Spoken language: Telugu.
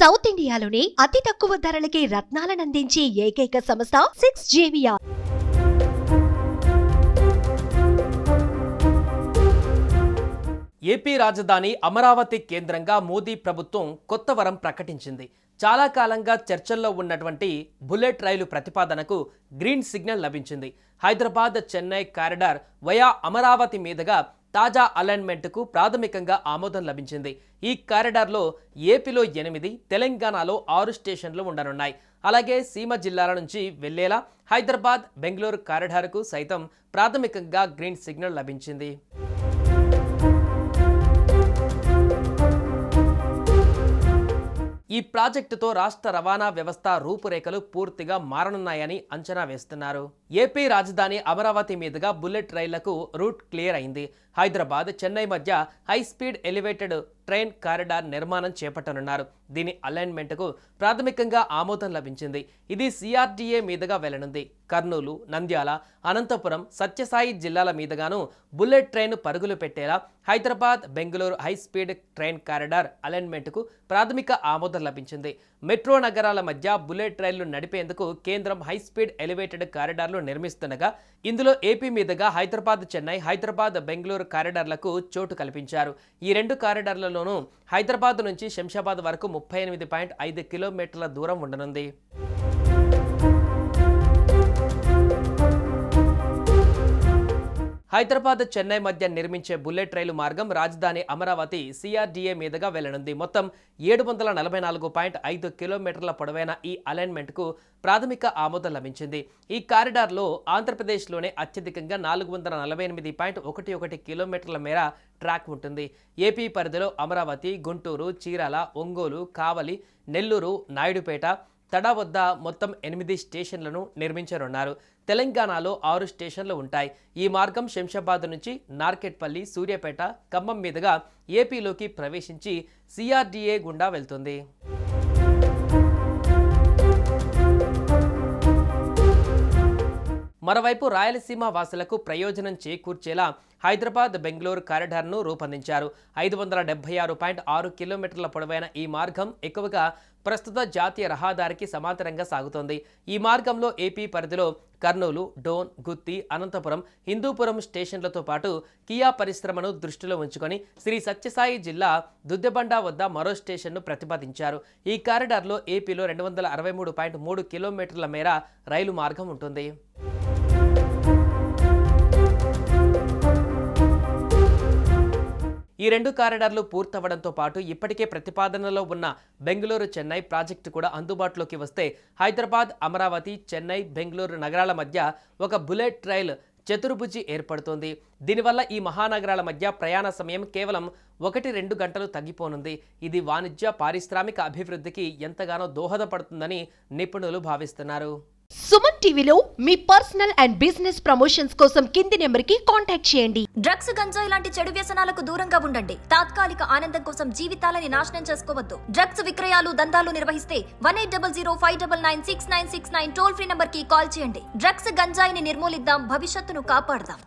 సౌత్ ఇండియాలోనే అతి తక్కువ ధరలకి రత్నాలనందించే ఏకైక సంస్థ 6JVR. ఏపీ రాజధాని అమరావతి కేంద్రంగా మోదీ ప్రభుత్వం కొత్త వరం ప్రకటించింది. చాలా కాలంగా చర్చల్లో ఉన్నటువంటి బుల్లెట్ రైలు ప్రతిపాదనకు గ్రీన్ సిగ్నల్ లభించింది. హైదరాబాద్ చెన్నై కారిడార్ వయా అమరావతి మీదుగా తాజా అలైన్మెంట్కు ప్రాథమికంగా ఆమోదం లభించింది. ఈ కారిడార్లో ఏపీలో 8, తెలంగాణలో 6 స్టేషన్లు ఉండనున్నాయి. అలాగే సీమ జిల్లాల నుంచి వెళ్లేలా హైదరాబాద్ బెంగళూరు కారిడార్కు సైతం ప్రాథమికంగా గ్రీన్ సిగ్నల్ లభించింది. ఈ ప్రాజెక్టుతో రాష్ట్ర రవాణా వ్యవస్థ రూపురేఖలు పూర్తిగా మారనున్నాయని అంచనా వేస్తున్నారు. ఏపీ రాజధాని అమరావతి మీదుగా బుల్లెట్ రైళ్లకు రూట్ క్లియర్ అయింది. హైదరాబాద్ చెన్నై మధ్య high speed elevated train corridor నిర్మాణం చేపట్టనున్నారు. దీని అలైన్మెంట్కు ప్రాథమికంగా ఆమోదం లభించింది. ఇది సిఆర్డీఏ మీదుగా వెళ్లనుంది. కర్నూలు, నంద్యాల, అనంతపురం, సత్యసాయి జిల్లాల మీదుగాను బుల్లెట్ ట్రైన్ పరుగులు పెట్టేలా Hyderabad Bengaluru high speed train corridor అలైన్మెంట్కు ప్రాథమిక ఆమోదం లభించింది. మెట్రో నగరాల మధ్య బుల్లెట్ రైళ్లు నడిపేందుకు కేంద్రం హై స్పీడ్ ఎలివేటెడ్ కారిడార్లు నిర్మిస్తుండగా ఇందులో ఏపీ మీదుగా హైదరాబాద్ చెన్నై, హైదరాబాద్ బెంగళూరు కారిడార్లకు చోటు కల్పించారు. ఈ 2 కారిడార్లలోనూ హైదరాబాద్ నుంచి శంషాబాద్ వరకు 38.5 కిలోమీటర్ల దూరం ఉండనుంది. హైదరాబాద్ చెన్నై మధ్య నిర్మించే బుల్లెట్ రైలు మార్గం రాజధాని అమరావతి సిఆర్డీఏ మీదుగా వెళ్లనుంది. మొత్తం 744.5 కిలోమీటర్ల పొడవైన ఈ అలైన్మెంట్కు ప్రాథమిక ఆమోదం లభించింది. ఈ కారిడార్లో ఆంధ్రప్రదేశ్లోనే అత్యధికంగా 448.11 కిలోమీటర్ల మేర ట్రాక్ ఉంటుంది. ఏపీ పరిధిలో అమరావతి, గుంటూరు, చీరాల, ఒంగోలు, కావలి, నెల్లూరు, నాయుడుపేట, తడ వద్ద మొత్తం 8 స్టేషన్లను నిర్మించనున్నారు. తెలంగాణలో 6 స్టేషన్లు ఉంటాయి. ఈ మార్గం శంషాబాద్ నుంచి నార్కెట్పల్లి, సూర్యాపేట, ఖమ్మం మీదుగా ఏపీలోకి ప్రవేశించి సిఆర్డీఏ గుండా వెళ్తుంది. మరోవైపు రాయలసీమ వాసులకు ప్రయోజనం చేకూర్చేలా హైదరాబాద్ బెంగళూరు కారిడార్ను రూపొందించారు. 576.6 కిలోమీటర్ల పొడవైన ఈ మార్గం ఎక్కువగా ప్రస్తుత జాతీయ రహదారికి సమాంతరంగా సాగుతోంది. ఈ మార్గంలో ఏపీ పరిధిలో కర్నూలు, డోన్, గుత్తి, అనంతపురం, హిందూపురం స్టేషన్లతో పాటు కియా పరిశ్రమను దృష్టిలో ఉంచుకొని శ్రీ సత్యసాయి జిల్లా దుద్దెబండ వద్ద మరో స్టేషన్ను ప్రతిపాదించారు. ఈ కారిడార్లో ఏపీలో 263.3 కిలోమీటర్ల మేర రైలు మార్గం ఉంటుంది. ఈ 2 కారిడార్లు పూర్తవడంతో పాటు ఇప్పటికే ప్రతిపాదనలో ఉన్న బెంగళూరు చెన్నై ప్రాజెక్టు కూడా అందుబాటులోకి వస్తే హైదరాబాద్, అమరావతి, చెన్నై, బెంగళూరు నగరాల మధ్య ఒక బుల్లెట్ రైల్ చతుర్భుజి ఏర్పడుతోంది. దీనివల్ల ఈ మహానగరాల మధ్య ప్రయాణ సమయం కేవలం 1-2 గంటలు తగ్గిపోనుంది. ఇది వాణిజ్య, పారిశ్రామిక అభివృద్ధికి ఎంతగానో దోహదపడుతుందని నిపుణులు భావిస్తున్నారు. సుమన్ టీవీలో మీ పర్సనల్ అండ్ బిజినెస్ ప్రమోషన్స్ కోసం కింది నెంబర్కి కాంటాక్ట్ చేయండి. డ్రగ్స్, గంజాయి లాంటి చెడు వ్యసనాలకు దూరంగా ఉండండి. తాత్కాలిక ఆనందం కోసం జీవితాలని నాశనం చేసుకోవద్దు. డ్రగ్స్ విక్రయాలు, దందాలు నిర్వహిస్తే 1800-599-6969 టోల్ ఫ్రీ నంబర్ కి కాల్ చేయండి. డ్రగ్స్, గంజాయిని నిర్మూలిద్దాం, భవిష్యత్తును కాపాడదాం.